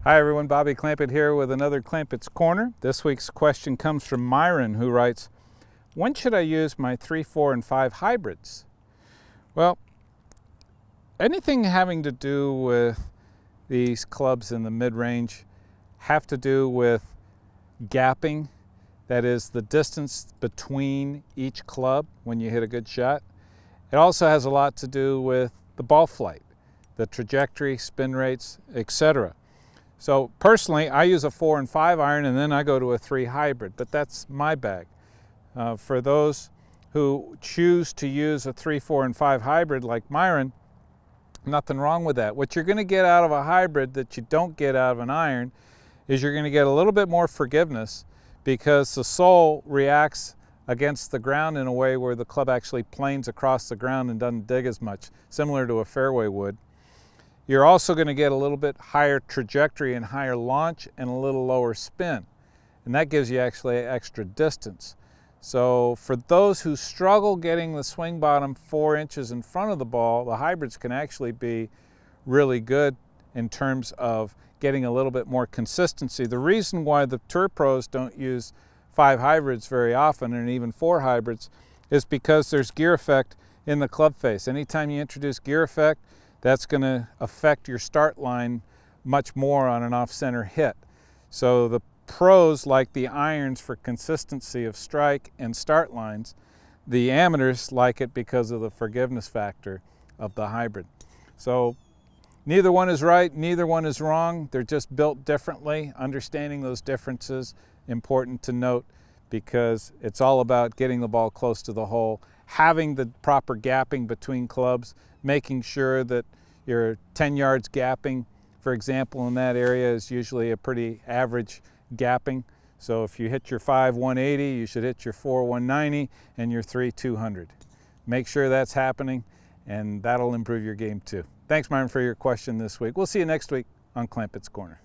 Hi everyone, Bobby Clampett here with another Clampett's Corner. This week's question comes from Myron, who writes, when should I use my 3, 4, and 5 hybrids? Well, anything having to do with these clubs in the mid-range have to do with gapping. That is the distance between each club when you hit a good shot. It also has a lot to do with the ball flight, the trajectory, spin rates, etc. So personally, I use a 4 and 5 iron and then I go to a 3 hybrid, but that's my bag. For those who choose to use a 3, 4, and 5 hybrid like Myron, nothing wrong with that. What you're going to get out of a hybrid that you don't get out of an iron is you're going to get a little bit more forgiveness because the sole reacts against the ground in a way where the club actually planes across the ground and doesn't dig as much, similar to a fairway would. You're also going to get a little bit higher trajectory and higher launch and a little lower spin. And that gives you actually extra distance. So for those who struggle getting the swing bottom 4 inches in front of the ball, the hybrids can actually be really good in terms of getting a little bit more consistency. The reason why the tour pros don't use 5 hybrids very often, and even 4 hybrids, is because there's gear effect in the club face. Anytime you introduce gear effect, that's going to affect your start line much more on an off-center hit. So the pros like the irons for consistency of strike and start lines. The amateurs like it because of the forgiveness factor of the hybrid. So neither one is right, neither one is wrong. They're just built differently. Understanding those differences, important to note, because it's all about getting the ball close to the hole, having the proper gapping between clubs, making sure that your 10 yards gapping, for example, in that area is usually a pretty average gapping. So if you hit your 5 180, you should hit your 4 190 and your 3 200. Make sure that's happening, and that'll improve your game too. Thanks, Myron, for your question this week. We'll see you next week on Clampett's Corner.